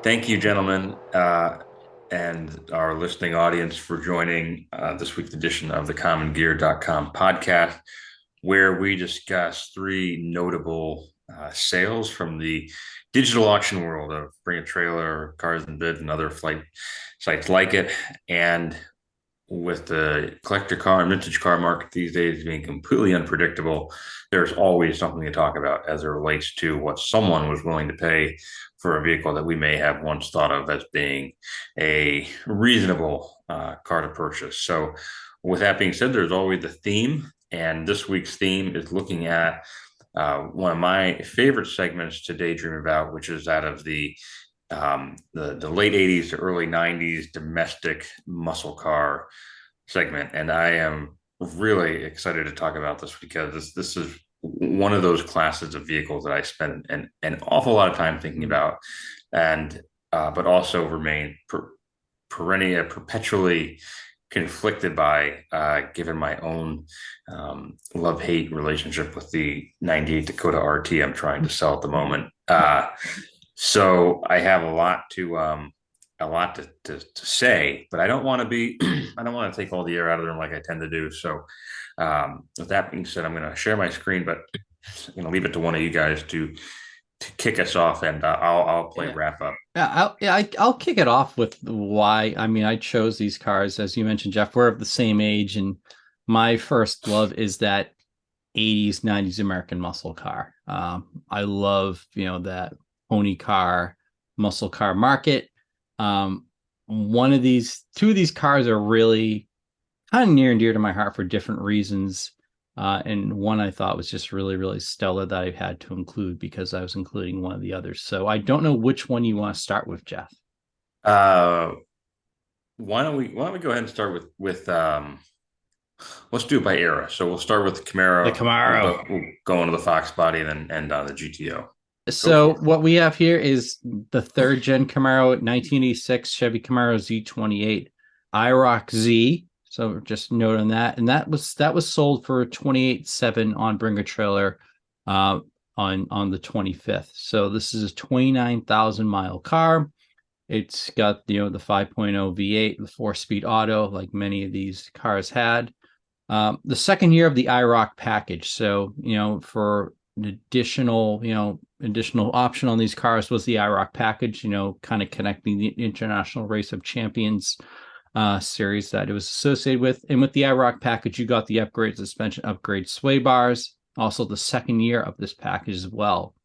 Thank you, gentlemen, and our listening audience for joining this week's edition of the CommonGear.com podcast, where we discuss three notable sales from the digital auction world of Bring a Trailer, Cars and Bid, and other flight sites like it. And with the collector car and vintage car market these days being completely unpredictable, there's always something to talk about as it relates to what someone was willing to pay for a vehicle that we may have once thought of as being a reasonable car to purchase. So, with that being said, there's always the theme, and this week's theme is looking at one of my favorite segments to daydream about, which is that of the late 80s to early 90s domestic muscle car segment. And I am really excited to talk about this because this is one of those classes of vehicles that I spend an awful lot of time thinking about, and but also remain perpetually conflicted by, given my own love-hate relationship with the 98 Dakota RT I'm trying to sell at the moment. So I have a lot to say, but I don't want to be I don't want to take all the air out of them like I tend to do. So with that being said, I'm going to share my screen, but I'm going to leave it to one of you guys to kick us off, and I'll play wrap up. I'll kick it off with why. I mean, I chose these cars, as you mentioned, Jeff. We're of the same age, and my first love is that 80s, 90s American muscle car. I love, that pony car, muscle car market. Two of these cars are really kind of near and dear to my heart for different reasons. And one I thought was just really, really stellar that I had to include because I was including one of the others. So I don't know which one you want to start with, Jeff. Uh, why don't we go ahead and start with let's do it by era. So we'll start with the The Camaro. Camaro. We'll go into the Fox body and then end on the GTO. Go So for it. what we have here is the third gen Camaro 1986 Chevy Camaro Z28 IROC Z. So just note on that, and that was sold for 28.7 on Bring a Trailer, on the 25th. So this is a 29,000 mile car. It's got the 5.0 V8, the 4-speed auto, like many of these cars had. The second year of the IROC package. So for an additional option on these cars was the IROC package. Kind of connecting the International Race of Champions series that it was associated with. And with the IROC package, you got the upgrade suspension, upgrade sway bars, also the second year of this package as well.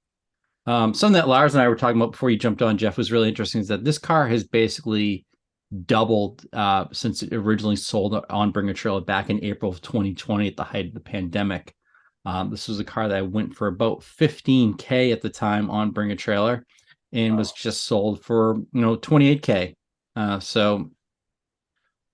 Something that Lars and I were talking about before you jumped on, Jeff, was really interesting is that this car has basically doubled since it originally sold on Bring a Trailer back in April of 2020 at the height of the pandemic. This was a car that went for about $15K at the time on Bring a Trailer and was just sold for $28K. So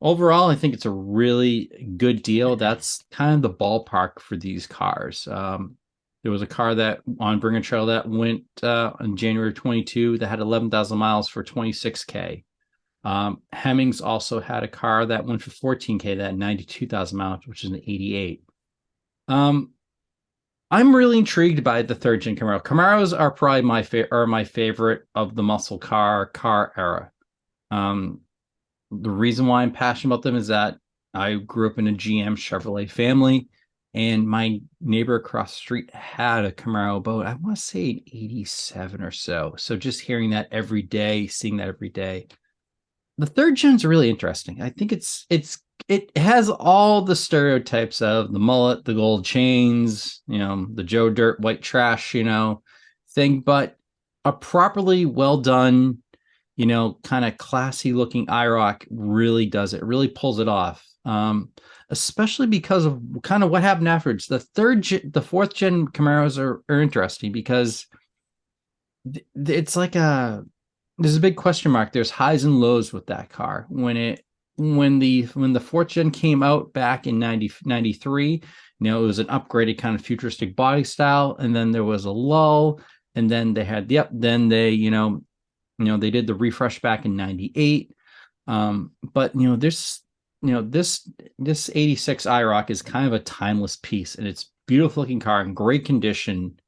overall, I think it's a really good deal. That's kind of the ballpark for these cars. There was a car that on Bring a Trailer that went in January 22 that had 11,000 miles for $26K. Hemmings also had a car that went for $14K that had 92,000 miles, which is an 88. I'm really intrigued by the third gen Camaro. Camaros are probably my favorite of the muscle car era. The reason why I'm passionate about them is that I grew up in a GM Chevrolet family, and my neighbor across the street had a Camaro boat. I want to say an 87 or so. So just hearing that every day, seeing that every day. The third gen's really interesting. I think it has all the stereotypes of the mullet, the gold chains, the Joe Dirt white trash, thing, but a properly well done, kind of classy looking IROC really does it. Really pulls it off. Especially because of kind of what happened afterwards. The fourth gen Camaros are interesting because it's like there's a big question mark. There's highs and lows with that car. When the fourth gen came out back in 93, it was an upgraded kind of futuristic body style, and then there was a lull, and then they had then they they did the refresh back in 98. But this 86 IROC is kind of a timeless piece, and it's beautiful looking car in great condition.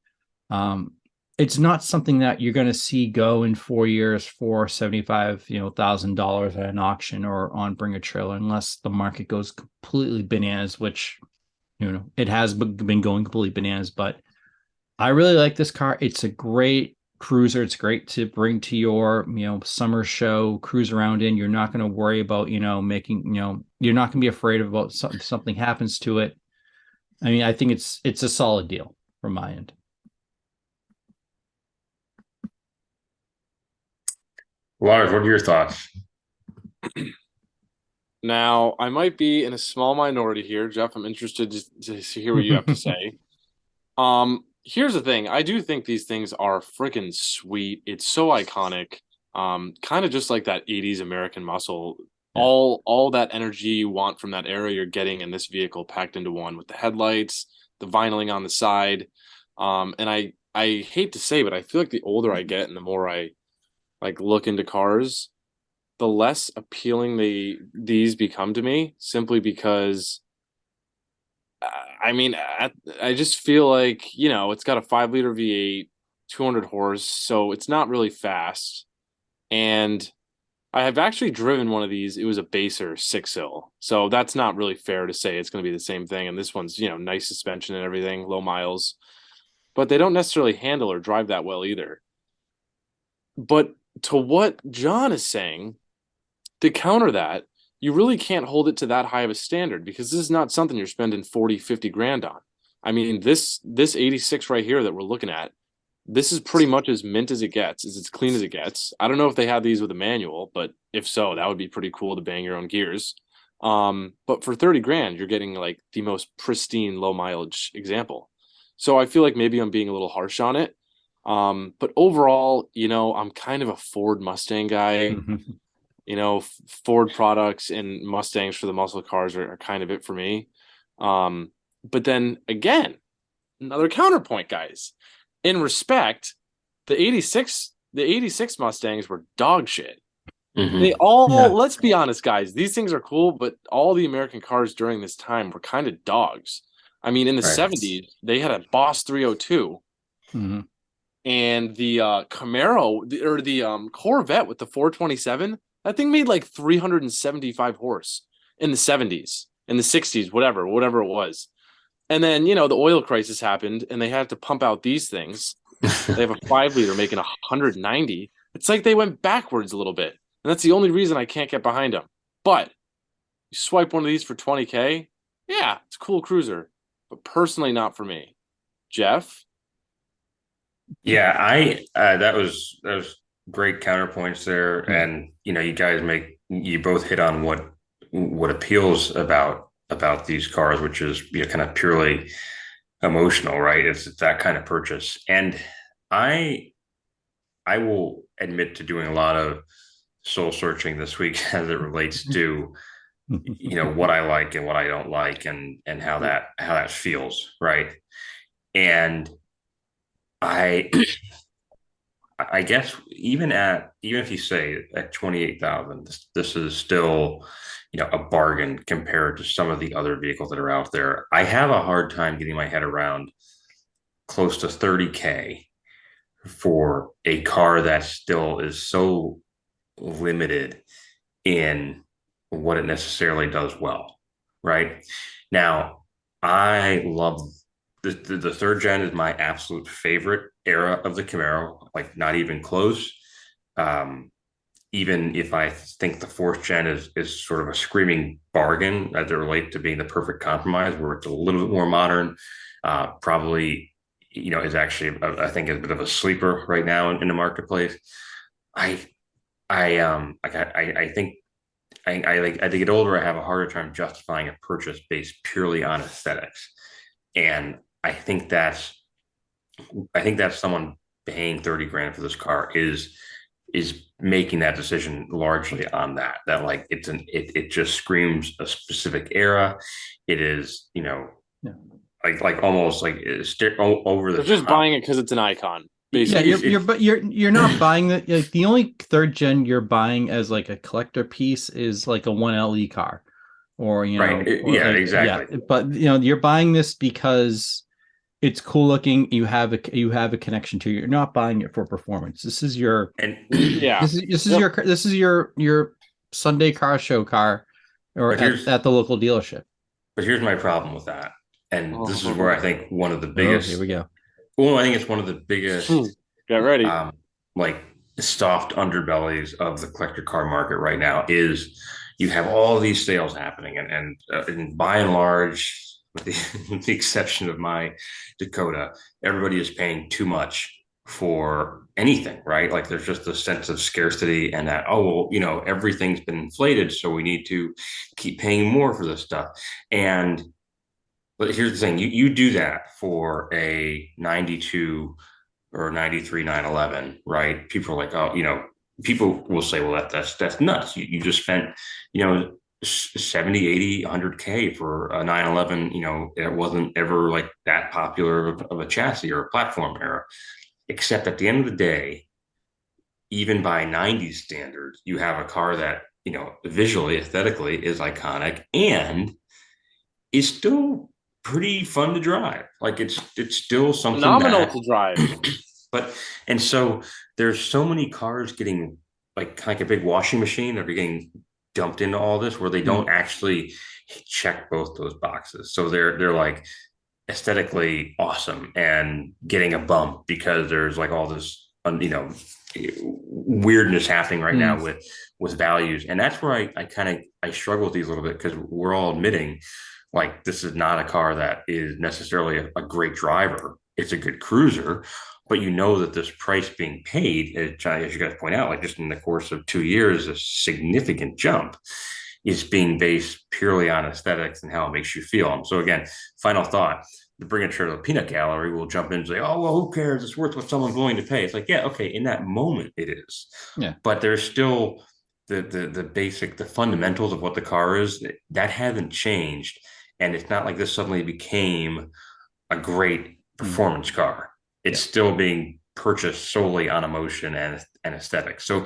it's not something that you're going to see go in 4 years for $75,000 at an auction or on Bring a Trailer, unless the market goes completely bananas, which it has been going completely bananas. But I really like this car. It's a great cruiser. It's great to bring to your summer show, cruise around in. You're not going to worry about making you're not going to be afraid about something happens to it. I mean, I think it's a solid deal from my end. Lars, what are your thoughts? Now, I might be in a small minority here, Jeff. I'm interested to hear what you have to say. Here's the thing. I do think these things are freaking sweet. It's so iconic. Kind of just like that 80s American muscle. Yeah. All that energy you want from that era you're getting in this vehicle packed into one with the headlights, the vinyling on the side. And I hate to say, but I feel like the older I get and the more I look into cars, the less appealing these become to me, simply because I mean, I just feel like, it's got a 5-liter V8, 200 horse, so it's not really fast. And I have actually driven one of these. It was a Baser 6-ill. So that's not really fair to say it's going to be the same thing. And this one's, nice suspension and everything, low miles. But they don't necessarily handle or drive that well either. But to what John is saying, to counter that, you really can't hold it to that high of a standard, because this is not something you're spending 40, 50 grand on. I mean, this 86 right here that we're looking at, this is pretty much as mint as it gets, as clean as it gets. I don't know if they have these with a manual, but if so, that would be pretty cool to bang your own gears. But for 30 grand, you're getting like the most pristine low mileage example. So I feel like maybe I'm being a little harsh on it. But overall, I'm kind of a Ford Mustang guy. Ford products and Mustangs for the muscle cars are kind of it for me. But then again, another counterpoint, guys. In respect, the 86 Mustangs were dog shit. They all, let's be honest, guys, these things are cool, but all the American cars during this time were kind of dogs. I mean, in the 70s, they had a Boss 302. And the Camaro, or the Corvette with the 427, that thing made like 375 horse in the 70s, in the 60s, whatever it was. And then, the oil crisis happened and they had to pump out these things. They have a 5-liter making 190. It's like they went backwards a little bit. And that's the only reason I can't get behind them. But you swipe one of these for 20K, yeah, it's a cool cruiser. But personally, not for me. Jeff? Yeah, that was great counterpoints there, and you both hit on what appeals about these cars, which is kind of purely emotional, right? It's that kind of purchase, and I will admit to doing a lot of soul searching this week as it relates to what I like and what I don't like, and how that feels, right? And I guess even if you say at 28,000, this is still a bargain compared to some of the other vehicles that are out there. I have a hard time getting my head around close to 30K for a car that still is so limited in what it necessarily does well. Right now, I love the third gen is my absolute favorite era of the Camaro, like not even close. Even if I think the fourth gen is sort of a screaming bargain as it relates to being the perfect compromise, where it's a little bit more modern, probably is actually I think a bit of a sleeper right now in the marketplace. I think as I get older, I have a harder time justifying a purchase based purely on aesthetics, and I think that's someone paying 30 grand for this car is making that decision largely on that like it just screams a specific era. It is like almost like over the They're just buying it because it's an icon. Basically. Yeah, you're not buying that. Like the only third gen you're buying as like a collector piece is like a 1LE car, or right. Exactly. Yeah, but you're buying this because It's cool looking. You have a connection to it. You're not buying it for performance. This is your Yeah. this is your Sunday car show car, or at the local dealership. But here's my problem with that, and this is where I think one of the biggest. Here we go. Well, I think it's one of the biggest. Get ready. Like soft underbellies of the collector car market right now is you have all these sales happening, and by and large, with the exception of my Dakota, everybody is paying too much for anything, right? Like there's just a sense of scarcity and that, oh, well, everything's been inflated, so we need to keep paying more for this stuff. But here's the thing, you do that for a 92 or 93 911, right? People are like, oh, people will say, well, that's nuts. You just spent, 70, 80, 100K for a 911, it wasn't ever like that popular of a chassis or a platform era. Except at the end of the day, even by 90s standards, you have a car that, visually, aesthetically is iconic and is still pretty fun to drive. Like it's still something phenomenal to drive. And so there's so many cars getting like a big washing machine that are getting dumped into all this where they don't actually check both those boxes. So they're like aesthetically awesome and getting a bump because there's like all this, weirdness happening right now with values. And that's where I struggle with these a little bit because we're all admitting like this is not a car that is necessarily a great driver. It's a good cruiser, but that this price being paid, as you guys point out, like just in the course of 2 years, a significant jump is being based purely on aesthetics and how it makes you feel. And so again, final thought, to bring it to the peanut gallery, we'll jump in and say, oh, well, who cares? It's worth what someone's willing to pay. It's like, yeah, okay, in that moment it is. Yeah. But there's still the basic, the fundamentals of what the car is, that hasn't changed. And it's not like this suddenly became a great performance car. It's still being purchased solely on emotion and aesthetics. So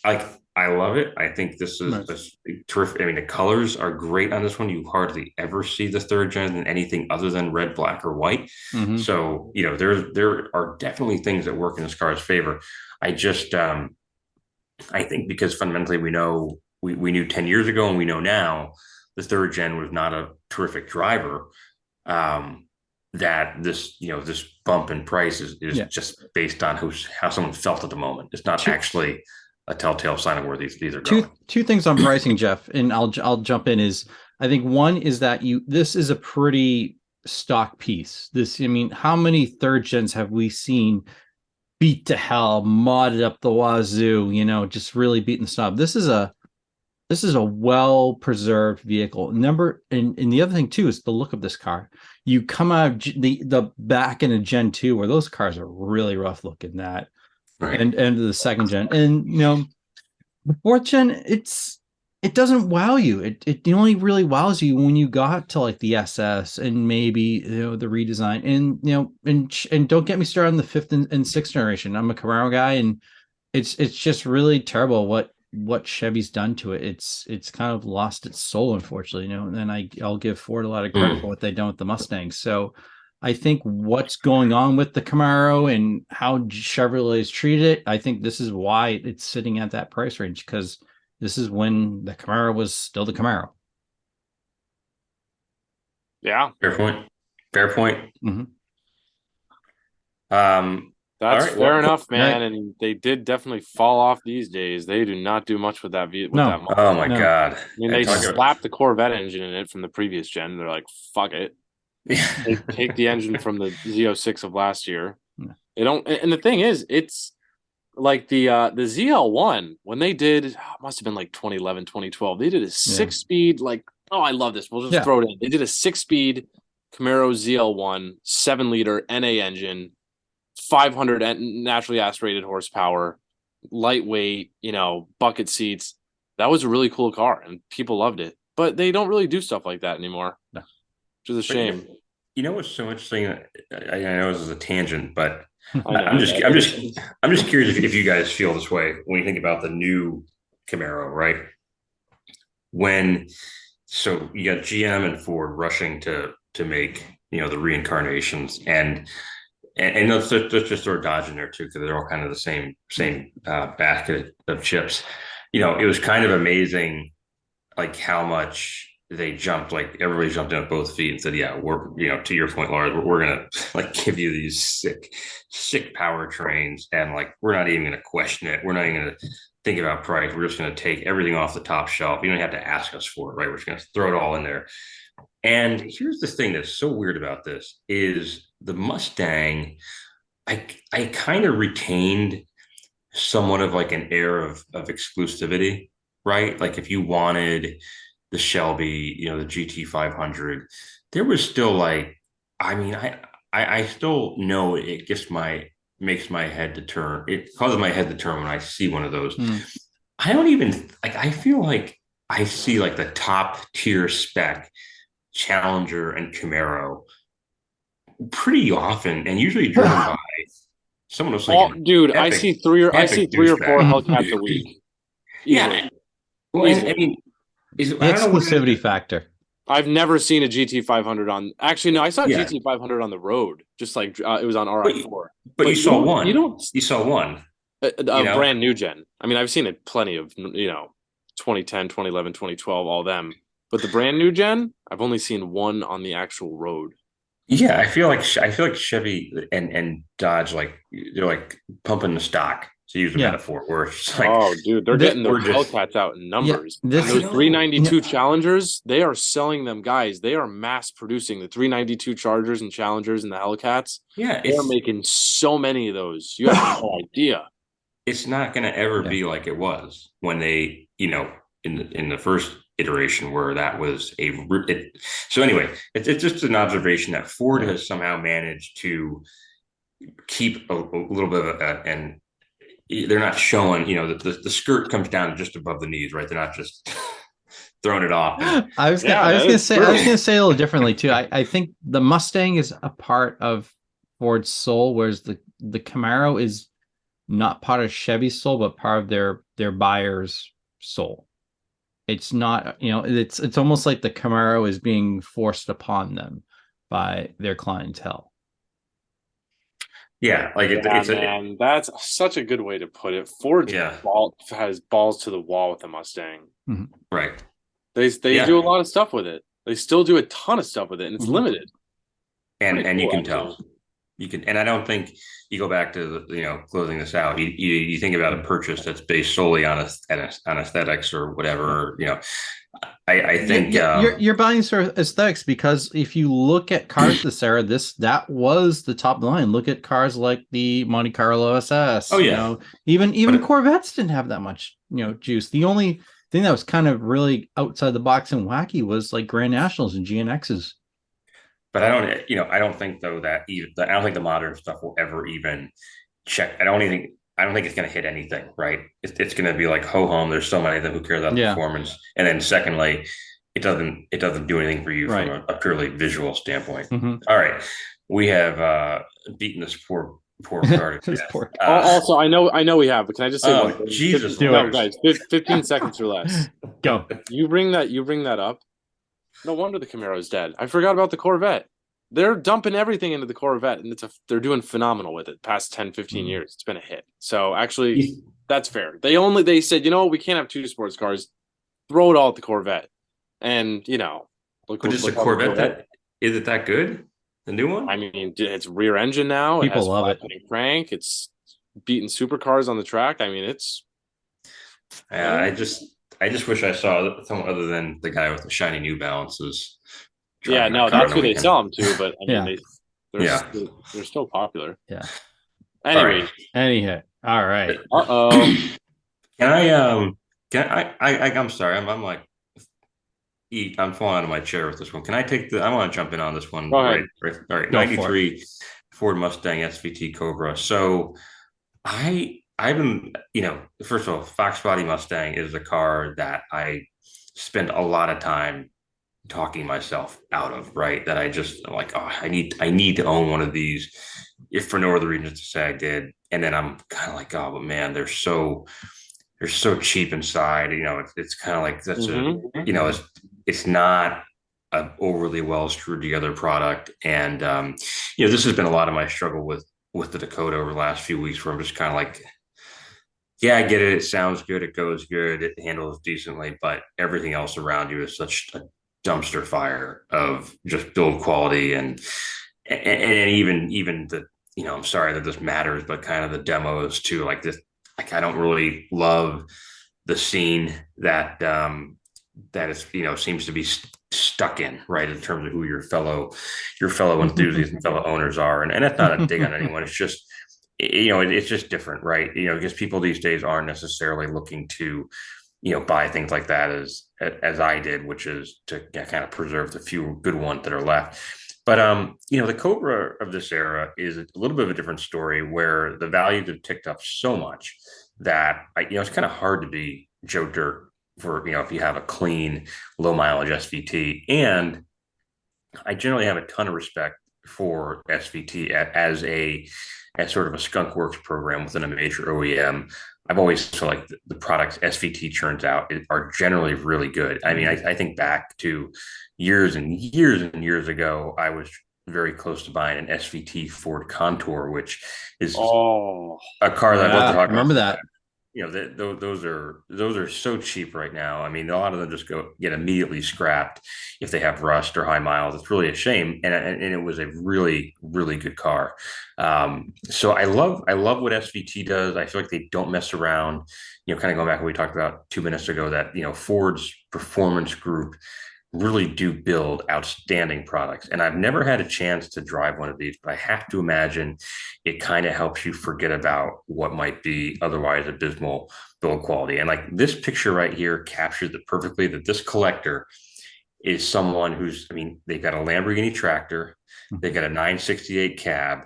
I love it. I think this is terrific. I mean, the colors are great on this one. You hardly ever see the third gen in anything other than red, black, or white. Mm-hmm. So, there are definitely things that work in this car's favor. I just, I think because fundamentally we knew 10 years ago and we know now the third gen was not a terrific driver. That this bump in price is just based on how someone felt at the moment. It's not actually a telltale sign of where these are going. Two things on pricing, Jeff, and I'll jump in is I think one is that this is a pretty stock piece. How many third gens have we seen beat to hell, modded up the wazoo, just really beating the snob? This is a well-preserved vehicle. And the other thing too is the look of this car. You come out of the back in a Gen 2 where those cars are really rough looking, that right. and the second gen. And the fourth gen, it doesn't wow you. It only really wows you when you got to like the SS and maybe the redesign. And don't get me started on the fifth and sixth generation. I'm a Camaro guy, and it's just really terrible what Chevy's done to it. It's kind of lost its soul, unfortunately, and I'll give Ford a lot of credit for what they've done with the Mustang. So I think what's going on with the Camaro and how Chevrolet has treated it, I think this is why it's sitting at that price range, because this is when the Camaro was still the Camaro. Yeah. Fair point. Mm-hmm. That's fair enough, man. Right. And they did definitely fall off these days. They do not do much with that. That oh my God. I mean, they slapped the Corvette engine in it from the previous gen. They're like, fuck it. They take the engine from the Z06 of last year. And the thing is, it's like the ZL1, when they did, it must have been like 2011, 2012. They did a 6-speed, I love this. We'll just throw it in. They did a 6-speed Camaro ZL1, 7-liter NA engine, 500 naturally aspirated horsepower, lightweight, bucket seats. That was a really cool car, and people loved it. But they don't really do stuff like that anymore, which is a shame. What's so interesting? I know this is a tangent, but I'm just curious if you guys feel this way when you think about the new Camaro, right? So you got GM and Ford rushing to make the reincarnations, and let's just throw Dodge in there too, because they're all kind of the same basket of chips. It was kind of amazing, like how much they jumped. Like everybody jumped in at both feet and said, "Yeah, we're to your point, Laura, we're gonna like give you these sick powertrains, and like we're not even gonna question it. We're not even gonna think about price. We're just gonna take everything off the top shelf. You don't have to ask us for it, right? We're just gonna throw it all in there." And here's the thing that's so weird about this is the Mustang. I kind of retained somewhat of like an air of exclusivity, right? Like if you wanted the Shelby, the GT 500, there was still like, I mean, I still know it makes my head to turn. It causes my head to turn when I see one of those. I don't even like. I feel like I see like the top tier spec Challenger and Camaro pretty often, and usually driven by someone else. Like dude, I see three or four Hellcats a week. Yeah, well, I mean, exclusivity factor. I've never seen a GT 500 on. Actually, no, I saw GT 500 on the road, just like it was on RI4. But you saw one. You saw one. A brand new gen. I mean, I've seen it plenty of 2010, 2011, 2012, all them. But the brand new gen, I've only seen one on the actual road. Yeah, I feel like Chevy and Dodge, like they're like pumping the stock, to use a metaphor. Where it's like, oh, dude, they're getting the Hellcats out in numbers. Those 392 Challengers, they are selling them, guys. They are mass producing the 392 Chargers and Challengers and the Hellcats. Yeah, they're making so many of those. You have no idea. It's not going to ever be like it was when they, in the first iteration where that was so anyway, it's just an observation that Ford has somehow managed to keep a little bit of and they're not showing, the skirt comes down just above the knees, right? They're not just throwing it off. I was gonna say a little differently too. I think the Mustang is a part of Ford's soul, whereas the Camaro is not part of Chevy's soul, but part of their buyer's soul. It's not, it's almost like the Camaro is being forced upon them by their clientele. Yeah, like that's such a good way to put it. Ford has balls to the wall with the Mustang. Mm-hmm. Right. They do a lot of stuff with it. They still do a ton of stuff with it, and it's limited. And cool, you can tell. And I don't think you go back to closing this out. You think about a purchase that's based solely on aesthetics or whatever. I think you're buying sort of aesthetics, because if you look at cars this era, that was the top line. Look at cars like the Monte Carlo SS. Oh yeah, even Corvettes didn't have that much juice. The only thing that was kind of really outside the box and wacky was like Grand Nationals and GNXs. But I don't think though I don't think the modern stuff will ever even check. I don't think it's going to hit anything, right? It's going to be like ho hum. There's so many of them who care about the performance, and then secondly, it doesn't do anything for you from a purely visual standpoint. Mm-hmm. All right, we have beaten this poor card. Also, I know we have, but can I just say one thing? Jesus, guys, 15 seconds or less. Go. You bring that up. No wonder the Camaro's dead. I forgot about the Corvette. They're dumping everything into the Corvette, and they're doing phenomenal with it. Past 10, 15 years, it's been a hit. So actually, that's fair. They said, we can't have two sports cars. Throw it all at the Corvette, and look. But it's a Corvette is it that good? The new one? I mean, it's rear engine now. People love it. Crank. It's beating supercars on the track. I mean, it's. I just wish I saw someone other than the guy with the shiny New Balances. Yeah, no, that's who they sell them to, but I mean, they're still popular. Yeah. Anyway. Anyhow. All right. Uh-oh. I'm sorry. I'm like, I'm falling out of my chair with this one. Can I I want to jump in on this one. Go ahead. Right. All right. 93 Ford Mustang SVT Cobra. So I've been, first of all, Fox Body Mustang is a car that I spend a lot of time talking myself out of, right? That I just like, I need to own one of these, if for no other reason to say I did. And then I'm kind of like, oh, but man, they're so cheap inside. It's kind of like it's not an overly well screwed together product. And this has been a lot of my struggle with the Dakota over the last few weeks, where I'm just kind of like, yeah, I get it. It sounds good. It goes good. It handles decently, but everything else around you is such a dumpster fire of just build quality and even the, I'm sorry that this matters, but kind of the demos too. Like this, like I don't really love the scene that is, seems to be stuck in, right, in terms of who your fellow enthusiasts and fellow owners are, and that's not a dig on anyone. It's just, it's just different, right? Because people these days aren't necessarily looking to, buy things like that as I did, which is to kind of preserve the few good ones that are left. But the Cobra of this era is a little bit of a different story, where the values have ticked up so much that it's kind of hard to be Joe Dirt for, if you have a clean, low mileage SVT. And I generally have a ton of respect for SVT as sort of a skunk works program within a major OEM. I've always felt like the products SVT churns out are generally really good. I mean, I think back to years and years and years ago, I was very close to buying an SVT Ford Contour, which is a car that I'd love to talk remember about. that. Those are so cheap right now. I mean, a lot of them just get immediately scrapped if they have rust or high miles. It's really a shame, and it was a really, really good car. So I love what SVT does. I feel like they don't mess around. Kind of going back to what we talked about 2 minutes ago, that Ford's performance group really do build outstanding products. And I've never had a chance to drive one of these, but I have to imagine it kind of helps you forget about what might be otherwise abysmal build quality. And like this picture right here captures it perfectly, that this collector is someone who's, I mean, they've got a Lamborghini tractor, they've got a 968 cab,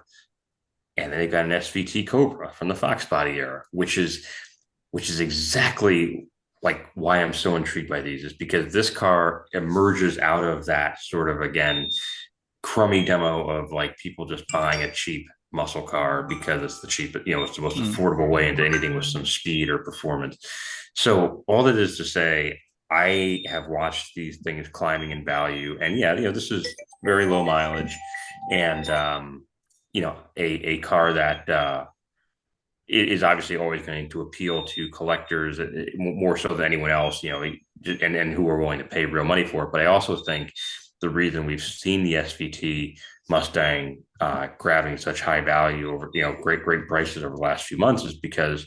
and then they've got an SVT Cobra from the Fox body era, which is exactly like why I'm so intrigued by these, is because this car emerges out of that sort of, again, crummy demo of like people just buying a cheap muscle car because it's the cheap, it's the most affordable way into anything with some speed or performance. So all that is to say, I have watched these things climbing in value, and this is very low mileage, and a car that is obviously always going to appeal to collectors more so than anyone else, and who are willing to pay real money for it. But I also think the reason we've seen the SVT Mustang grabbing such high value over, great prices over the last few months is because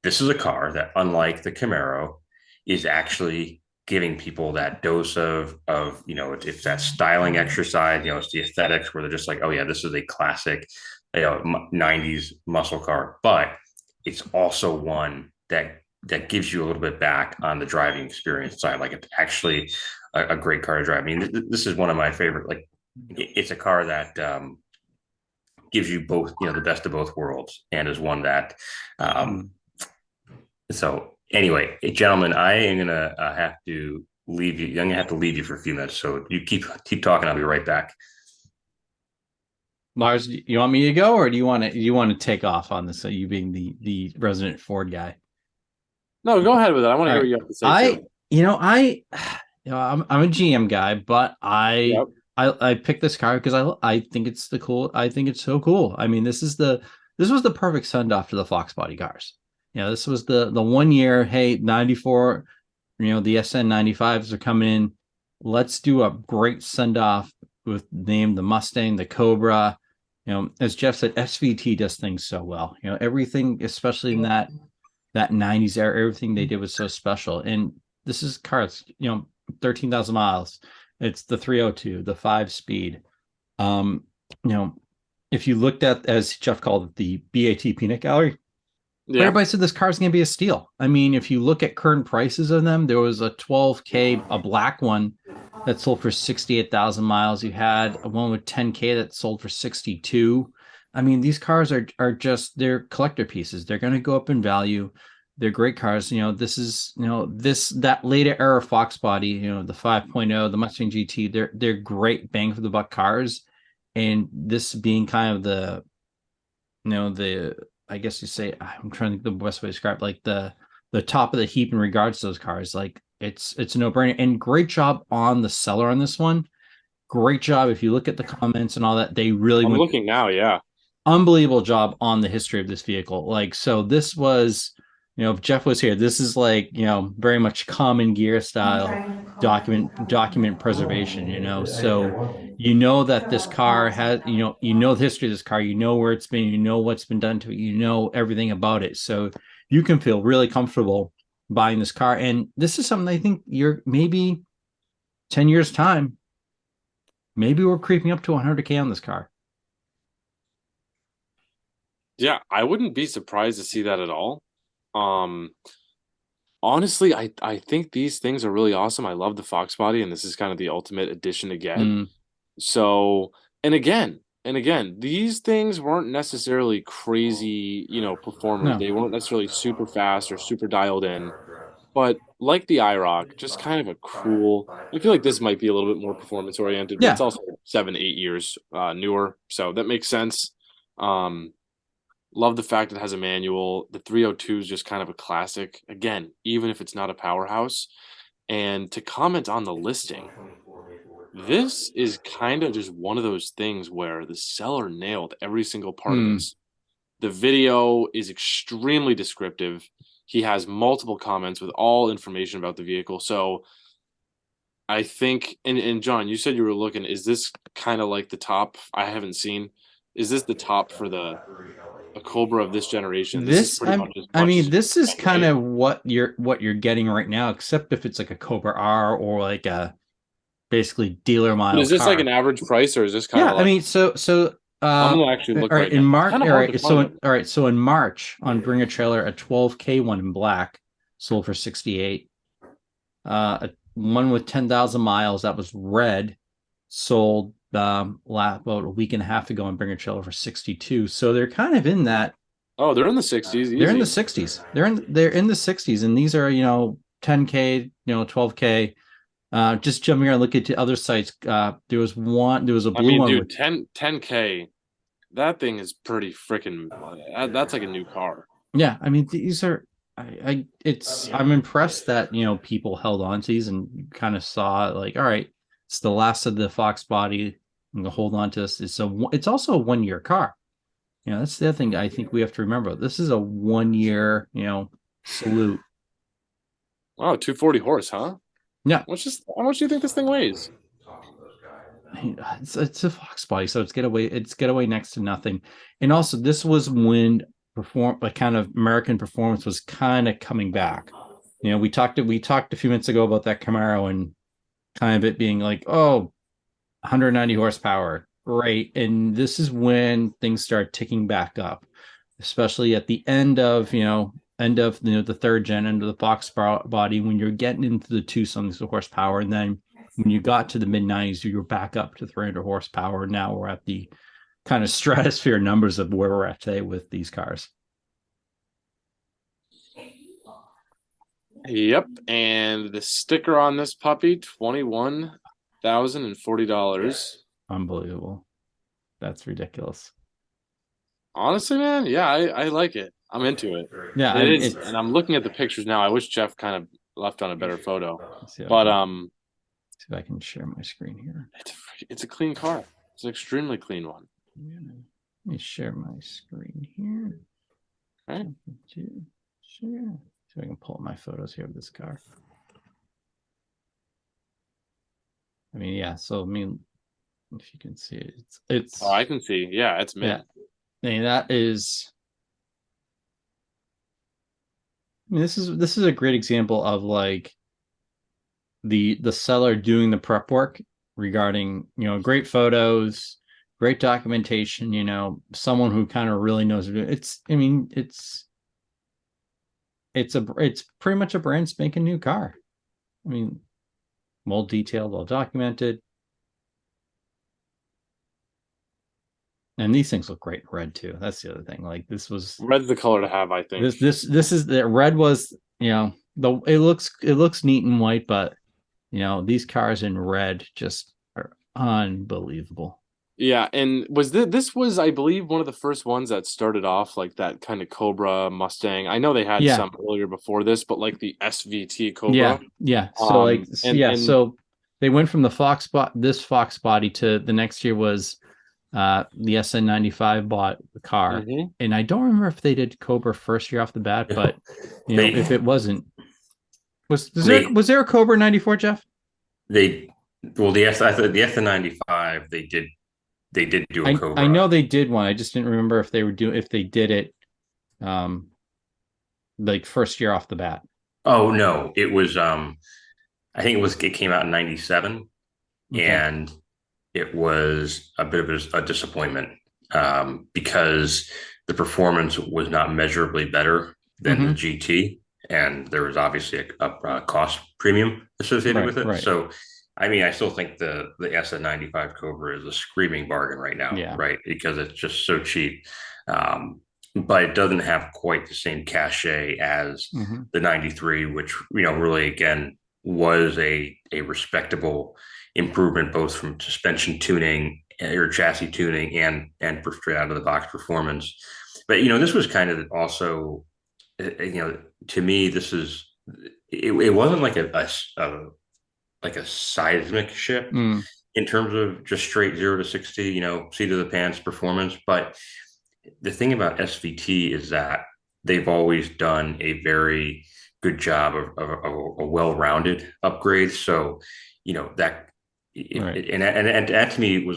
this is a car that, unlike the Camaro, is actually giving people that dose of it's that styling exercise, it's the aesthetics where they're just like, oh yeah, this is a classic 90s muscle car, but it's also one that gives you a little bit back on the driving experience side. Like, it's actually a great car to drive. I mean, this is one of my favorite. Like, it's a car that gives you both, the best of both worlds, and is one that. So anyway, gentlemen, I am gonna have to leave you. I'm gonna have to leave you for a few minutes. So you keep talking. I'll be right back. Lars, you want me to go, or do you want to take off on this? So you being the resident Ford guy. No, go ahead with it. I want to hear what you have to say. I'm a GM guy, but I picked this car because I think it's I think it's so cool. I mean, this was the perfect send off to the Fox body cars. This was the 1 year. Hey, 94, the SN95s are coming in. Let's do a great send off with the Mustang, the Cobra. As Jeff said, SVT does things so well. Everything, especially in that 90s era, everything they did was so special. And this is cars, 13,000 miles. It's the 302, the 5-speed. If you looked at, as Jeff called it, the BAT peanut gallery, everybody said this car's going to be a steal. I mean, if you look at current prices of them, there was a 12K, a black one that sold for 68,000 miles. You had one with 10K that sold for 62. I mean, these cars are just, they're collector pieces. They're going to go up in value. They're great cars. This is, that later era Fox body, the 5.0, the Mustang GT, they're great bang for the buck cars. And this being kind of the, I guess you say, I'm trying to think the best way to describe it, like the top of the heap in regards to those cars. Like, it's a no-brainer. And great job on the seller on this one. Great job. If you look at the comments and all that, they really I'm went looking now. Yeah. unbelievable job on the history of this vehicle. Like, so this was, if Jeff was here, this is like, very much common gear style document preservation, so that this car has, the history of this car, where it's been, what's been done to it, everything about it. So you can feel really comfortable buying this car. And this is something I think you're maybe 10 years time, maybe we're creeping up to 100K on this car. Yeah, I wouldn't be surprised to see that at all. Honestly, I think these things are really awesome. I love the Fox body, and this is kind of the ultimate addition to get. So, and again, these things weren't necessarily crazy, performers. No. They weren't necessarily super fast or super dialed in. But like the IROC, just kind of a cool. I feel like this might be a little bit more performance oriented, but Yeah. it's also 7-8 years newer, so that makes sense. Love the fact it has a manual. The 302 is just kind of a classic. Again, even if it's not a powerhouse. And to comment on the listing, this is kind of just one of those things where the seller nailed every single part of this. The video is extremely descriptive. He has multiple comments with all information about the vehicle. So I think, and John, you said you were looking, is this kind of like the top? I haven't seen. Is this the top for a Cobra of this generation? This is pretty much this is kind of what you're getting right now, except if it's like a Cobra R or like a basically dealer mile. But is this car. like an average price, or is this kind of like? I mean, so I'm gonna actually look right in now. March. So in March on Bring a Trailer, a 12K one in black sold for 68. One with 10,000 miles that was red sold about a week and a half ago on Bring a Trailer for 62. So they're kind of in that. Oh, they're in the 60s. They're in the 60s. They're in the 60s, and these are 10K, 12K. Just jumping around, looking at other sites. There was a blue one. Dude, 10K. That thing is pretty freaking. That's like a new car. Yeah, I mean, these are. I'm impressed that people held on to these and kind of saw it like, all right, it's the last of the Fox body. I'm gonna hold on to this. It's also a 1-year car. That's the other thing I think we have to remember. This is a 1-year, salute. Wow, 240 horse, huh? Yeah. How much do you think this thing weighs? It's a Fox body, so it's getaway next to nothing. And also, this was when kind of American performance was kind of coming back. We talked a few minutes ago about that Camaro and kind of it being like, 190 horsepower, great. And this is when things start ticking back up, especially at the end of the third gen, end of the Fox body, when you're getting into the 2-something horsepower. And then when you got to the mid-90s, you were back up to 300 horsepower. Now we're at the kind of stratosphere numbers of where we're at today with these cars. Yep. And the sticker on this puppy, $21,040. Unbelievable. That's ridiculous. Honestly, man, yeah, I like it. I'm into it. Yeah, it is. And I'm looking at the pictures now. I wish Jeff kind of left on a better photo. But see if I can share my screen here. It's a clean car. It's an extremely clean one. Let me share my screen here. Okay. Share. So I can pull up my photos here of this car. I mean, yeah. So I mean, if you can see it, it's. Oh, I can see. Yeah, it's mint. Yeah. I mean, that is. I mean, this is a great example of like the seller doing the prep work regarding great photos, great documentation. Someone who kind of really knows it's. I mean, it's pretty much a brand spanking new car. I mean, well detailed, well documented. And these things look great in red too. That's the other thing. Like this was red's the color to have, I think. This is the red was, it looks neat and white, but these cars in red just are unbelievable. Yeah, and this was, I believe, one of the first ones that started off like that kind of Cobra Mustang. I know they had Yeah, some earlier before this, but like the SVT yeah, Cobra. yeah. So like, And so they went from the Fox body to the next year was the SN95 bought the car. mhm. And I don't remember if they did Cobra first year off the bat, but They if it wasn't, they was there a Cobra 94, Jeff? they well I thought the F95 they did do a I Cobra. know they did one. I just didn't remember if they did it um like first year off the bat. Oh no, it was it came out in 97 Okay. and it was a bit of a disappointment because the performance was not measurably better than the Mm-hmm. GT, and there was obviously a cost premium associated Right, with it. right. So, I mean, I still think the SN95 Cobra is a screaming bargain right now, Yeah. right? Because it's just so cheap. But it doesn't have quite the same cachet as Mm-hmm. the 93, which, really, again, was a respectable improvement both from suspension tuning or chassis tuning and straight out of the box performance. But this was kind of also, to me, this is it wasn't like a seismic shift Mm. in terms of just straight 0 to 60, seat of the pants performance. But the thing about SVT is that they've always done a very good job of a well-rounded upgrade. So, that Right. and that to me was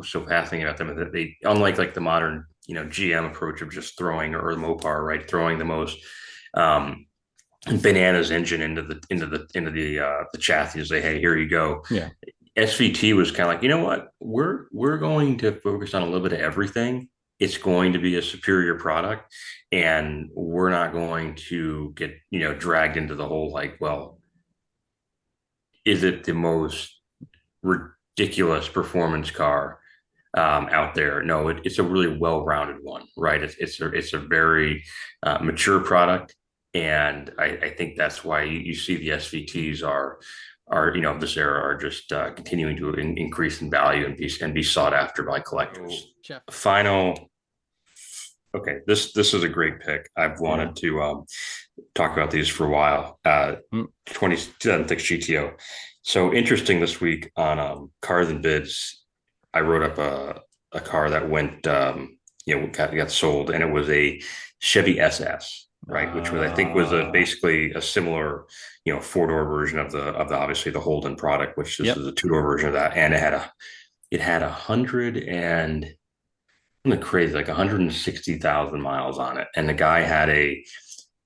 so fascinating about them, that they, unlike like the modern, GM approach of just throwing, or the Mopar, right, throwing the most um, bananas engine into the chassis and say, hey, here you go. Yeah. SVT was kind of like, you know what, we're going to focus on a little bit of everything. It's going to be a superior product, and we're not going to get dragged into the whole, like, well, is it the most ridiculous performance car out there? No, it's a really well-rounded one, right? It's a very mature product, and I think that's why you see the SVTs are of this era are just continuing to increase in value and be sought after by collectors. Jeff. Final. Okay, this is a great pick. I've wanted to talk about these for a while. 2006 GTO. So interesting this week on Cars and Bids. I wrote up a car that went, got sold, and it was a Chevy SS, right? Which was, I think, was basically a similar, 4-door version of the obviously the Holden product, which this is a 2-door version of that, and it had 100 and something crazy, like 160,000 miles on it, and the guy had a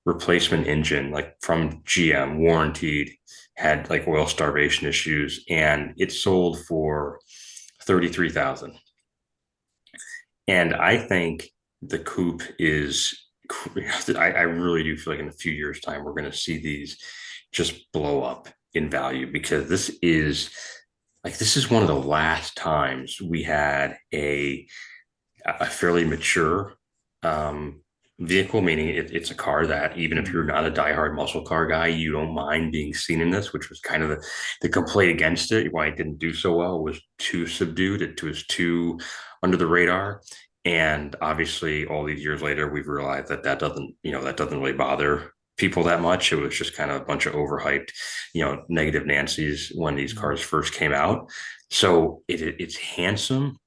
replacement engine, like from GM, warranted, had like oil starvation issues, and it sold for 33,000. And I think the coupe is, I really do feel like in a few years' time, we're going to see these just blow up in value, because this is one of the last times we had a fairly mature vehicle, meaning it's a car that, even if you're not a diehard muscle car guy, you don't mind being seen in this, which was kind of the complaint against it. Why it didn't do so well, it was too subdued, it was too under the radar. And obviously, all these years later, we've realized that doesn't really bother people that much. It was just kind of a bunch of overhyped, negative Nancy's when these cars first came out. So it's handsome,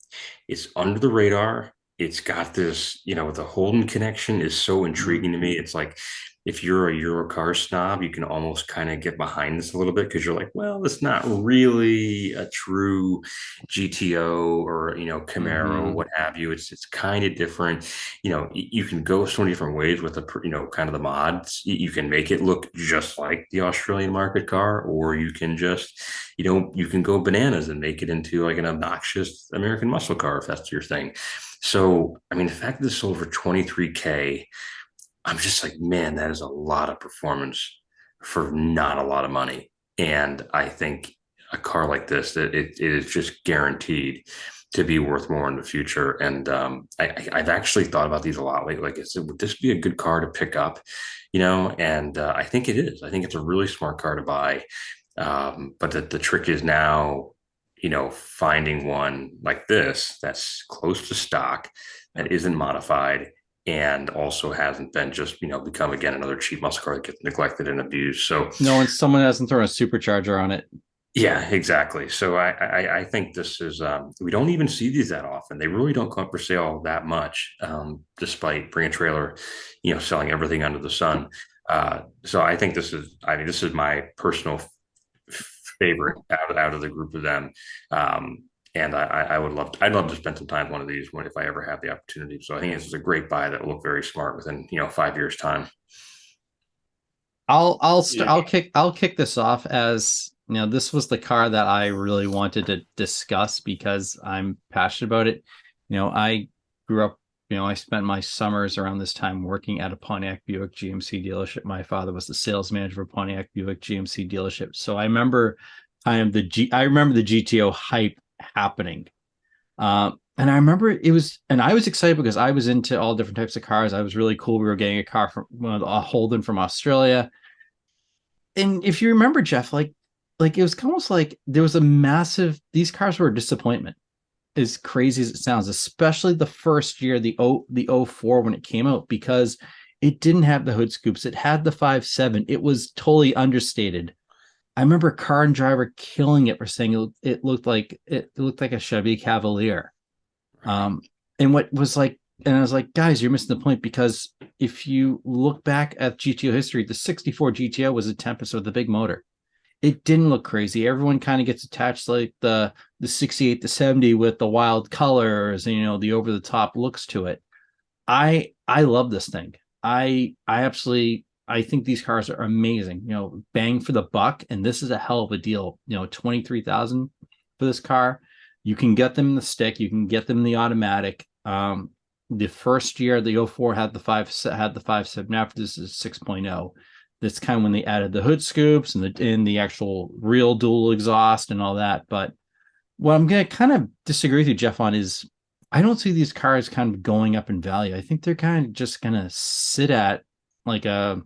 it's under the radar. It's got this, the Holden connection is so intriguing to me. It's like, if you're a Euro car snob, you can almost kind of get behind this a little bit, because you're like, well, it's not really a true GTO or, Camaro, what have you. It's kind of different. You can go so many different ways with kind of the mods. You can make it look just like the Australian market car, or you can just, you can go bananas and make it into like an obnoxious American muscle car, if that's your thing. So, I mean, the fact that this sold for 23K, I'm just like, man, that is a lot of performance for not a lot of money. And I think a car like this, that it is just guaranteed to be worth more in the future. And I've actually thought about these a lot lately. Like, would this be a good car to pick up? And I think it is. I think it's a really smart car to buy. But the trick is now, finding one like this that's close to stock, that isn't modified, and also hasn't been just become again another cheap muscle car that gets neglected and abused. So No, and someone hasn't thrown a supercharger on it. yeah, exactly. So I think this is we don't even see these that often. They really don't come up for sale that much, despite Bring a Trailer, selling everything under the sun. So I think this is my personal favorite out of the group of them. And I'd love to spend some time with one of these if I ever have the opportunity. So I think this is a great buy that will look very smart within 5 years time. I'll kick this off as this was the car that I really wanted to discuss because I'm passionate about it. I grew up, I spent my summers around this time working at a Pontiac Buick GMC dealership. My father was the sales manager for Pontiac Buick GMC dealership. So I remember the GTO hype happening. And I remember I was excited because I was into all different types of cars. I was really cool. We were getting a car from a Holden from Australia. And if you remember, Jeff, like it was almost like there was these cars were a disappointment, as crazy as it sounds, especially the first year, the 04 when it came out, because it didn't have the hood scoops. It had the 5.7. It was totally understated. I remember Car and Driver killing it for saying it looked like a Chevy Cavalier. And what was like, and I was like, guys, you're missing the point, because if you look back at GTO history, the 64 GTO was a Tempest with a big motor. It didn't look crazy. Everyone kind of gets attached like the 68 to 70 with the wild colors and the over the top looks to it. I love this thing. I think these cars are amazing. Bang for the buck, and this is a hell of a deal. 23,000 for this car. You can get them in the stick. You can get them in the automatic. The first year, the 04 had the 5.7. After this is 6.0. That's kind of when they added the hood scoops and the actual real dual exhaust and all that. But what I'm going to kind of disagree with you, Jeff, on is I don't see these cars kind of going up in value. I think they're kind of just going to sit at like a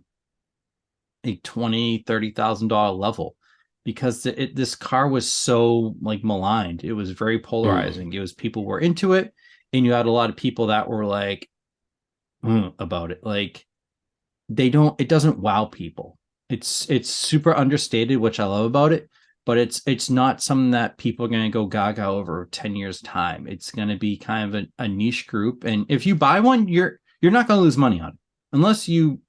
$20,000-$30,000 level, because this car was so like maligned. It was very polarizing. It was, people were into it, and you had a lot of people that were like about it. Like it doesn't wow people. It's super understated, which I love about it, but it's not something that people are going to go gaga over 10 years time. It's going to be kind of a niche group. And if you buy one, you're not going to lose money on it unless you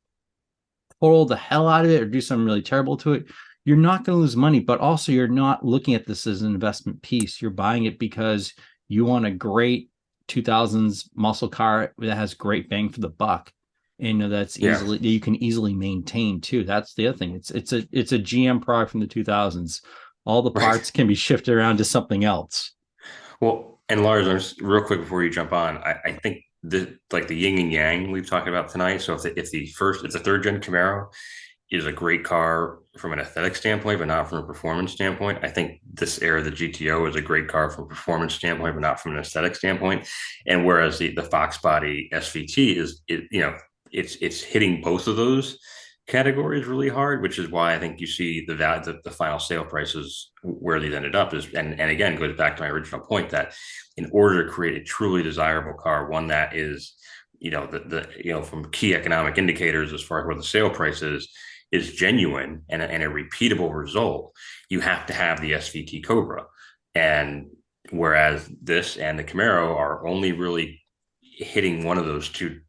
pull the hell out of it or do something really terrible to it. You're not going to lose money, but also you're not looking at this as an investment piece. You're buying it because you want a great 2000s muscle car that has great bang for the buck. And that's easily, you can easily maintain too. That's the other thing. It's a GM product from the 2000s. All the parts can be shifted around to something else. Well, and Lars, just real quick before you jump on, I think the yin and yang we've talked about tonight. So if the third gen Camaro is a great car from an aesthetic standpoint, but not from a performance standpoint, I think this era of the GTO is a great car from a performance standpoint, but not from an aesthetic standpoint. And whereas the Fox Body SVT it's hitting both of those categories really hard, which is why I think you see the value, the final sale prices where these ended up is, and again, it goes back to my original point that in order to create a truly desirable car, one that is, from key economic indicators as far as where the sale price is genuine and a repeatable result, you have to have the SVT Cobra. And whereas this and the Camaro are only really hitting one of those two,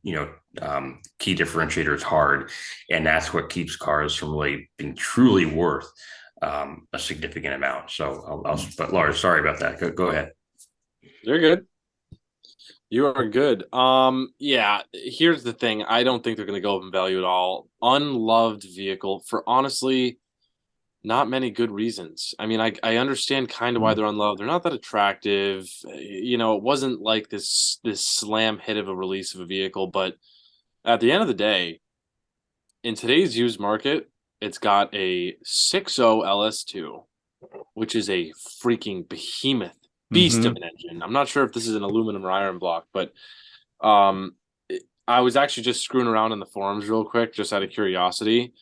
key differentiators hard, and that's what keeps cars from really being truly worth a significant amount. So but Lars, sorry about that. Go ahead. You're good. You are good. Yeah, here's the thing. I don't think they're going to go up in value at all. Unloved vehicle for honestly not many good reasons. I mean, I understand kind of why they're unloved. They're not that attractive. It wasn't like this slam hit of a release of a vehicle, but at the end of the day, in today's used market, it's got a 6.0 LS2, which is a freaking behemoth beast of an engine. I'm not sure if this is an aluminum or iron block, but I was actually just screwing around in the forums real quick, just out of curiosity.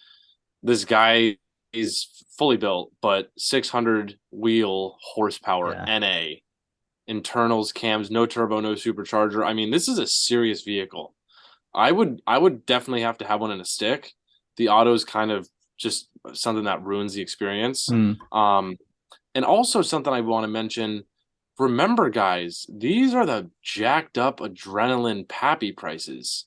This guy fully built, but 600 wheel horsepower NA. Internals, cams, no turbo, no supercharger. I mean, this is a serious vehicle. I would definitely have to have one in a stick. The auto is kind of just something that ruins the experience. And also something I want to mention. Remember, guys, these are the jacked up adrenaline pappy prices.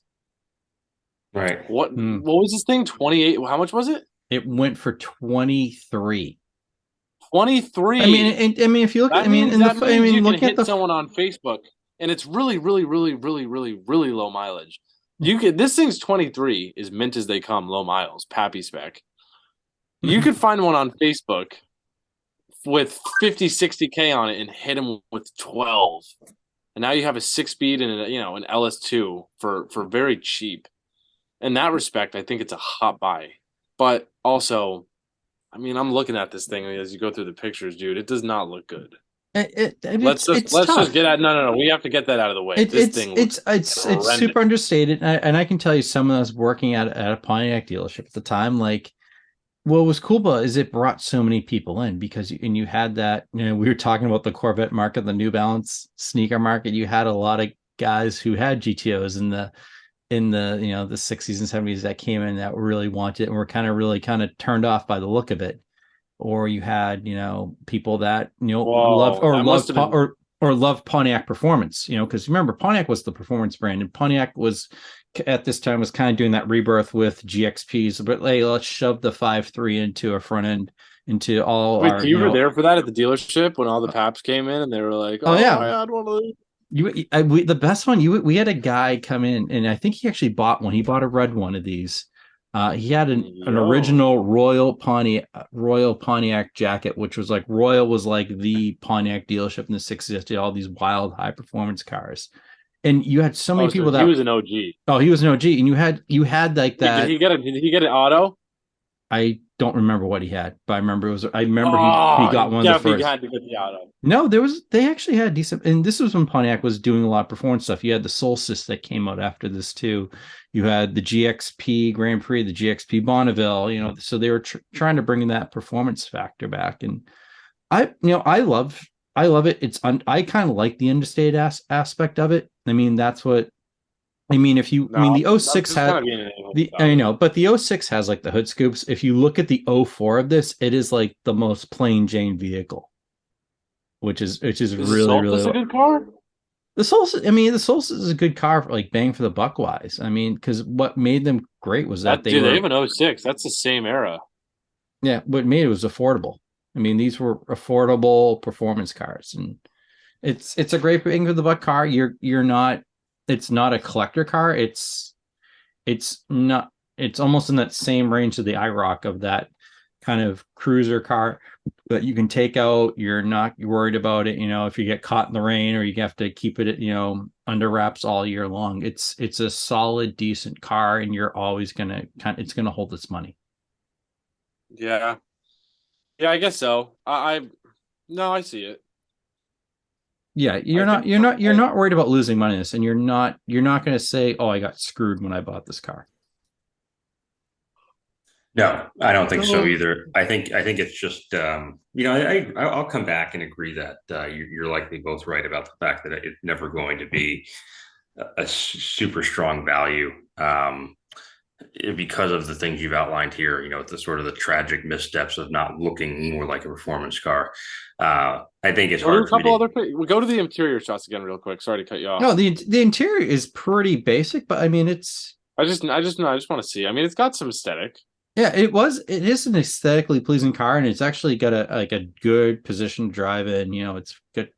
Right. What was this thing? 28. How much was it? It went for 23. 23. I mean, if you look at, you look can at hit someone on Facebook, and it's really, really, really, really, really, really low mileage. This thing's 23 is mint as they come, low miles, pappy spec. You could find one on Facebook with 50, 60K on it and hit them with 12. And now you have a 6-speed and an LS2 for very cheap. In that respect, I think it's a hot buy. But also, I mean, I'm looking at this thing as you go through the pictures, dude. It does not look good. Let's just get at no. We have to get that out of the way. It's super understated, and I can tell you, someone that was working at a Pontiac dealership at the time, like, what was cool about it is it brought so many people in because you had that. We were talking about the Corvette market, the New Balance sneaker market. You had a lot of guys who had GTOs in the the 60s and 70s that came in that really wanted it and were really turned off by the look of it. Or you had, people that, loved Pontiac performance, because remember, Pontiac was the performance brand, and Pontiac was at this time was kind of doing that rebirth with GXPs, but let's shove the 5.3 into a front end into all. Wait, you were there for that at the dealership when all the Paps came in and they were like, "Oh yeah, I had one of these." The best one, we had a guy come in, and I think he actually bought one. He bought a red one of these. He had an original Royal Pontiac jacket, which was like Royal was like the Pontiac dealership in the 60s. Did all these wild high performance cars, and you had so many people that he was an OG. Oh, he was an OG, and you had like that. Did he get an auto? I don't remember what he had, but I remember he got one of the first. Had to get the auto. No, they actually had decent, and this was when Pontiac was doing a lot of performance stuff. You had the Solstice that came out after this too. You had the GXP Grand Prix, the GXP Bonneville, so they were trying to bring that performance factor back. And I love it. I kind of like the understated aspect of it. I mean, that's what. The 06 had but the 06 has like the hood scoops. If you look at the 04 of this, it is like the most plain Jane vehicle, which is really a good car. The Solstice is a good car for like bang for the buck wise. I mean, because what made them great was that they have an 06. That's the same era. Yeah, what made it was affordable. I mean, these were affordable performance cars, and it's a great bang for the buck car. It's not a collector car. It's not. It's almost in that same range of the IROC, of that kind of cruiser car that you can take out. You're not worried about it. If you get caught in the rain, or you have to keep it, under wraps all year long. It's a solid, decent car, and you're always it's gonna hold its money. Yeah, I guess so. I see it. Yeah, you're not worried about losing money in this, and you're not going to say, "Oh, I got screwed when I bought this car." No, I don't think so either. I think it's just I'll come back and agree that you're likely both right about the fact that it's never going to be a super strong value because of the things you've outlined here. The sort of the tragic missteps of not looking more like a performance car. I think it's hard. We'll go to the interior shots again real quick. Sorry to cut you off. No, the interior is pretty basic, but I mean, it's. I just want to see. I mean, it's got some aesthetic. Yeah, it is an aesthetically pleasing car, and it's actually got a good position to drive in. It's good.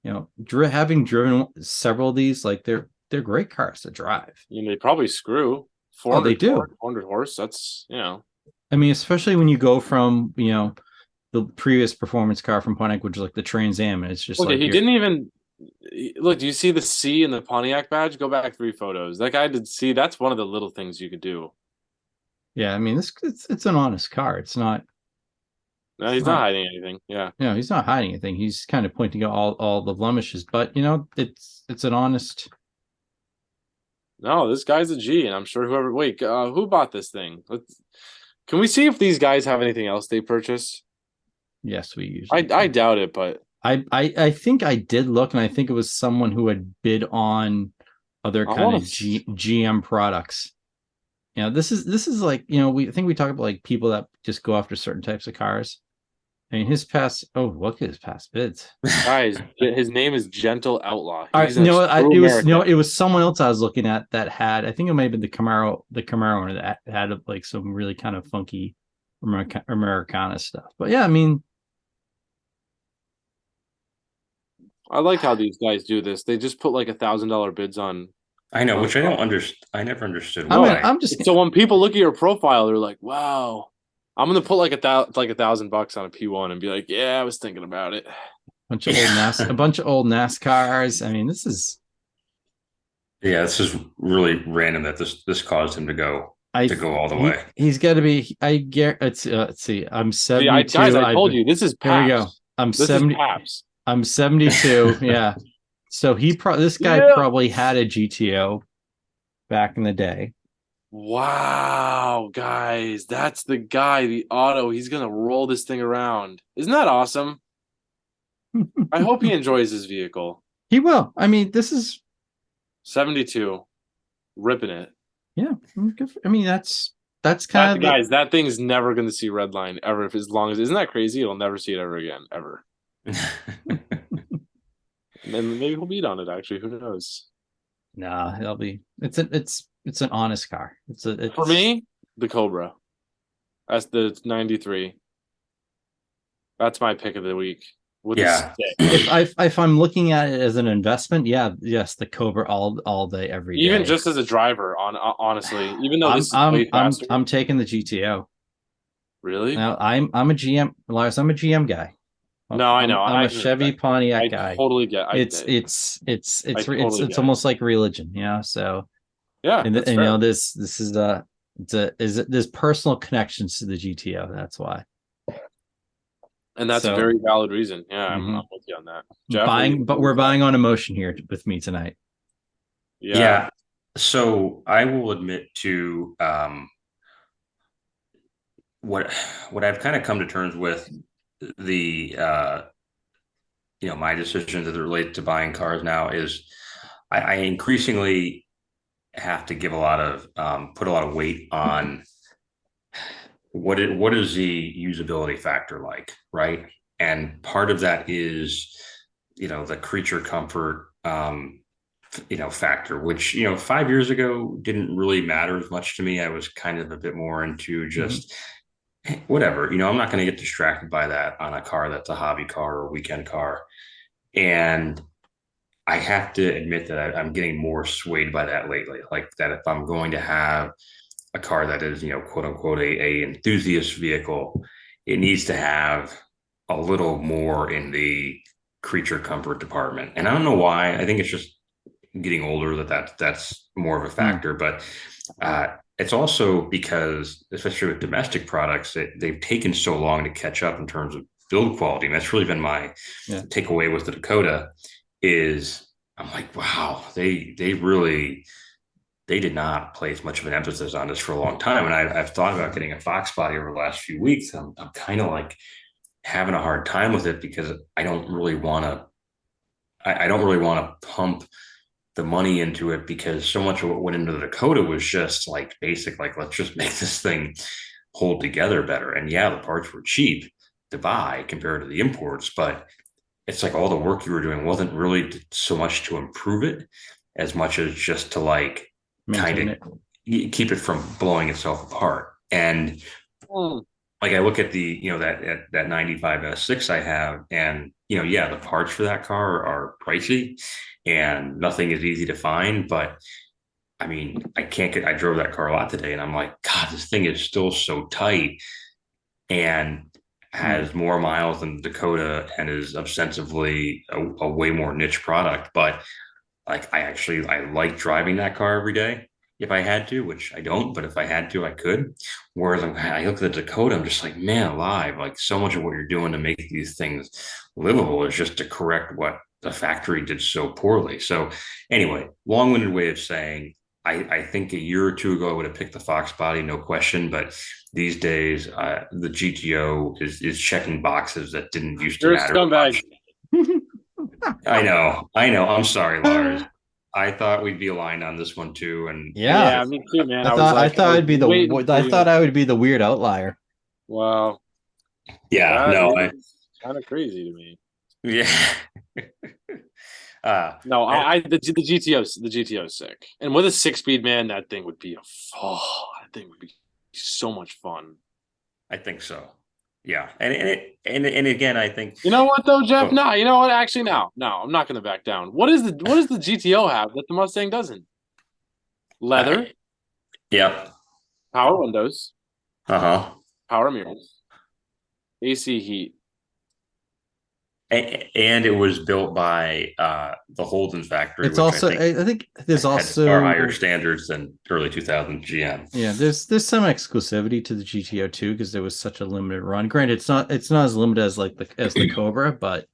Having driven several of these, like they're great cars to drive. They probably screw. 400, they do. 400 horse. That's I mean, especially when you go from the previous performance car from Pontiac, which is like the Trans Am, and it's just he didn't even look. Do you see the C in the Pontiac badge? Go back 3 photos. That guy did see. That's one of the little things you could do. Yeah, I mean, it's an honest car. It's not. No, he's not hiding anything. Yeah. No, he's not hiding anything. He's kind of pointing out all the blemishes, but it's an honest. No, this guy's a G, and I'm sure who bought this thing? Can we see if these guys have anything else they purchased? Yes, we usually. I doubt it, but I think I did look, and I think it was someone who had bid on other kind of GM products. You know, this is like, you know, I think we talk about like people that just go after certain types of cars. I mean, look at his past bids. Guys, his name is Gentle Outlaw. It was someone else I was looking at that had, I think it might have been the Camaro owner that had like some really kind of funky Americana stuff. But yeah, I mean, I like how these guys do this. They just put like $1,000 bids on. I know, which I don't understand. I never understood why. So when people look at your profile, they're like, "Wow, I'm gonna put like $1,000 on a P1 and be like, yeah, I was thinking about it." A bunch of old NASCARs. I mean, this is really random that this caused him to go all the way. He's got to be. I get. Let's see. I'm 72. Guys, I told you this is Paps. Here we go. I'm 70. I'm 72. Yeah. So this guy probably had a GTO back in the day. Wow, guys, that's the guy, the auto. He's gonna roll this thing around. Isn't that awesome? I hope he enjoys his vehicle. He will. I mean, this is 72, ripping it. Yeah, I mean, that's kind of guys. That thing's never gonna see Redline ever. As long as, isn't that crazy? It'll never see it ever again, ever. And maybe he'll beat on it. Actually, who knows? Nah, it'll be. It's an honest car. For me, the Cobra. That's the 93. That's my pick of the week. If I'm looking at it as an investment, yes, the Cobra all day, every day. Even just as a driver, honestly, even though I'm taking the GTO. Really? Now I'm a GM, Lars. I'm a GM guy. No, I know. I'm a Chevy Pontiac guy. I totally get. It's almost like religion, you know. So yeah, and you know, this is there's personal connections to the GTO. That's why. And that's a very valid reason. Yeah, I'm with you on that. Jeff, we're buying on emotion here with me tonight. Yeah. So I will admit to what I've kind of come to terms with the my decisions as it relates to buying cars now is I increasingly have to give put a lot of weight on what is the usability factor like, right? And part of that is, the creature comfort, factor, which, 5 years ago didn't really matter as much to me. I was kind of a bit more into just whatever, I'm not going to get distracted by that on a car that's a hobby car or a weekend car. And I have to admit that I'm getting more swayed by that lately. Like that if I'm going to have a car that is, quote unquote, a enthusiast vehicle, it needs to have a little more in the creature comfort department. And I don't know why. I think it's just getting older that's more of a factor. But it's also because, especially with domestic products, they've taken so long to catch up in terms of build quality. And that's really been my takeaway with the Dakota is I'm like, wow, they did not place much of an emphasis on this for a long time. And I've thought about getting a Fox body over the last few weeks. I'm kind of like having a hard time with it because I don't really want to pump the money into it, because so much of what went into the Dakota was just like basic, like, let's just make this thing hold together better. And yeah, the parts were cheap to buy compared to the imports, but it's like all the work you were doing wasn't really so much to improve it as much as just to like kind of keep it from blowing itself apart. And like I look at the, that 95 S6 I have, and the parts for that car are pricey and nothing is easy to find. But I mean, I drove that car a lot today and I'm like, God, this thing is still so tight and has more miles than the Dakota and is ostensibly a way more niche product. But like, I like driving that car every day if I had to, which I don't, but if I had to, I could. Whereas I look at the Dakota, I'm just like, man alive, like so much of what you're doing to make these things livable is just to correct what the factory did so poorly. So anyway, long-winded way of saying, I think a year or two ago I would have picked the Fox body, no question. But these days, the GTO is checking boxes that didn't used to You're a matter scumbag. much. I know. I'm sorry, Lars. I thought we'd be aligned on this one too, and Yeah. Me too, man. I thought was I'd be waiting for I you. thought I would be the weird outlier. Wow, yeah, that no, is kind of crazy to me. yeah. No, I, the GTO is sick, and with a 6-speed, man, that thing would be that thing would be so much fun. I think so. Yeah, and again, I think. You know what though, Jeff? Oh, No, you know what? Actually, no, I'm not going to back down. What does the GTO have that the Mustang doesn't? Leather, yeah. power windows, Uh-huh. power mirrors, AC heat. And it was built by the Holden factory, It's which also I think there's had far also higher standards than early 2000 GM. yeah, there's some exclusivity to the GTO too because there was such a limited run. Granted, it's not as limited as like the Cobra, but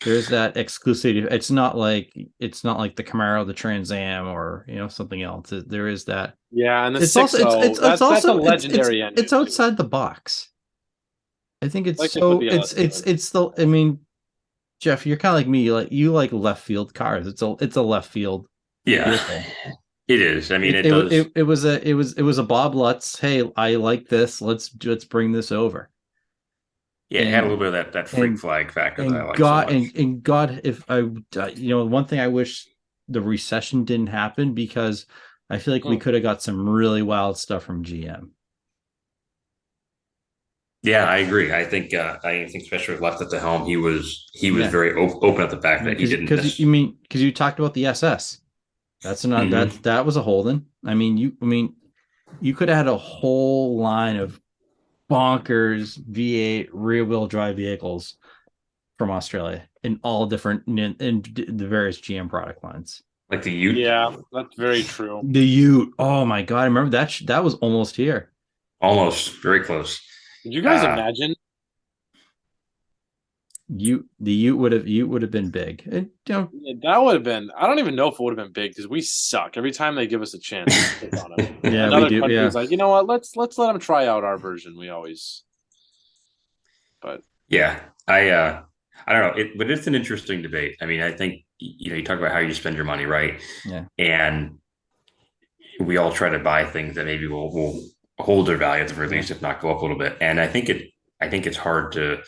there's that exclusivity. It's not like the Camaro, the Trans Am, or something else. There is that. Yeah, and the It's also 6.0, it's that's a also legendary engine. it's outside the box. I think it's Like they put so the it's the I mean, Jeff, you're kind of like me. You like left field cars. It's a left field Yeah, vehicle. it is. I mean, it It, does. it was a Bob Lutz. Hey, I like this. Let's bring this over. Yeah, it had a little bit of that freak flag factor that I like so much. And God, if I one thing I wish the recession didn't happen because I feel like we could have got some really wild stuff from GM. Yeah, I agree. I think especially with left at the helm, he was very open at the fact that he didn't. Because you talked about the SS. That's not that was a Holden. I mean, you could have had a whole line of bonkers V8 rear wheel drive vehicles from Australia in all different in the various GM product lines. Like the Ute. Yeah, that's very true. The Ute. Oh my God. I remember that was almost here. Almost very close. Did you guys imagine? The Ute would have been big. That would have been. I don't even know if it would have been big because we suck every time they give us a chance. To pick on it. Yeah, another we do. country's Yeah, like, you know what? Let's let them try out our version. We always, but yeah, I don't know, but it's an interesting debate. I mean, I think you talk about how you spend your money, right? yeah, And we all try to buy things that maybe will hold their value at the very least, if not go up a little bit. And I think it's hard to,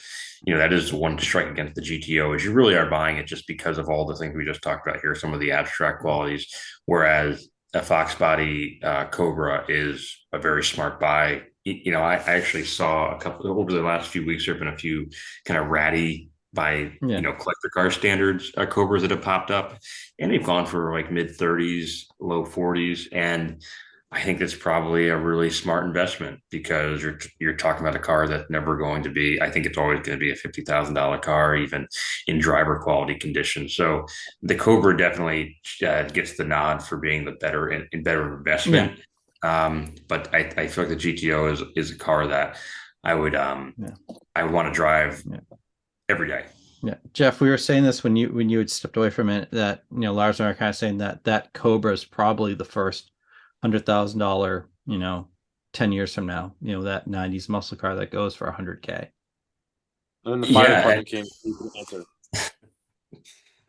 that is one strike against the GTO is you really are buying it just because of all the things we just talked about here, some of the abstract qualities, whereas a Fox body Cobra is a very smart buy. I actually saw a couple over the last few weeks. There have been a few kind of ratty by collector car standards Cobras that have popped up, and they've gone for like mid 30s, low 40s, and I think it's probably a really smart investment because you're talking about a car that's never going to be. I think it's always going to be a $50,000 car, even in driver quality conditions. So the Cobra definitely gets the nod for being the better investment. Yeah. But I feel like the GTO is a car that I would I would want to drive every day. Yeah, Jeff, we were saying this when you had stepped away from it that Lars and I are kind of saying that Cobra is probably the first $100,000, 10 years from now, that 90s muscle car that goes for $100K. And then the fire department came.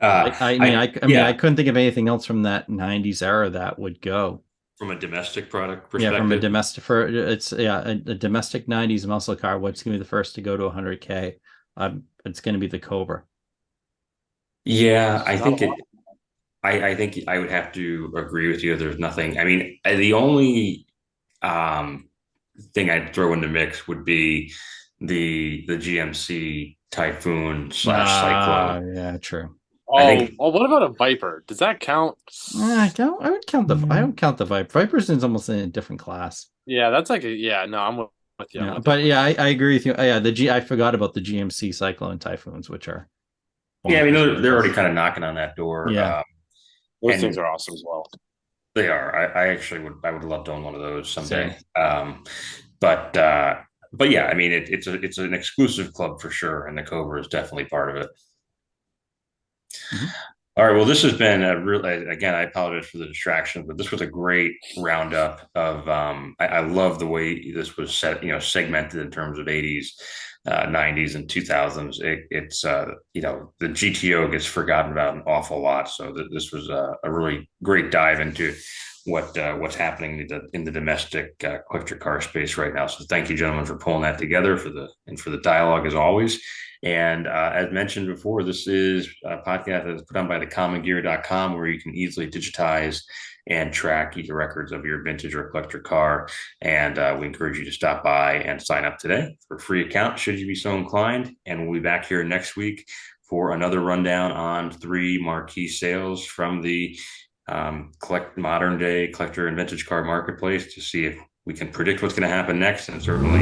I couldn't think of anything else from that 90s era that would go from a domestic product perspective. Yeah, from a domestic a domestic 90s muscle car. What's going to be the first to go to 100K? It's going to be the Cobra. Yeah, I think I would have to agree with you. There's nothing. I mean, the only thing I'd throw in the mix would be the GMC Typhoon / Cyclone. Yeah, true. What about a Viper? Does that count? I would count the. I don't count the Viper. Viper's is almost in a different class. Yeah, that's like no, I'm with you. Yeah, but yeah, I agree with you. Yeah, I forgot about the GMC Cyclone Typhoons, which are. Yeah, I mean they're already kind of knocking on that door. Yeah. Those things are awesome as well. They are. I actually would love to own one of those someday. But yeah, I mean it's an exclusive club for sure, and the Cobra is definitely part of it. All right. Well, this has been a real, again, I apologize for the distraction, but this was a great roundup of, I love the way this was set, segmented in terms of 80s, 90s and 2000s. It's, the GTO gets forgotten about an awful lot. So this was a really great dive into what's happening in the domestic collector car space right now. So thank you, gentlemen, for pulling that together for the dialogue as always. And as mentioned before, this is a podcast that is put on by theCommonGear.com, where you can easily digitize and track either records of your vintage or collector car. And we encourage you to stop by and sign up today for a free account, should you be so inclined. And we'll be back here next week for another rundown on 3 marquee sales from the modern day collector and vintage car marketplace, to see if we can predict what's going to happen next, and certainly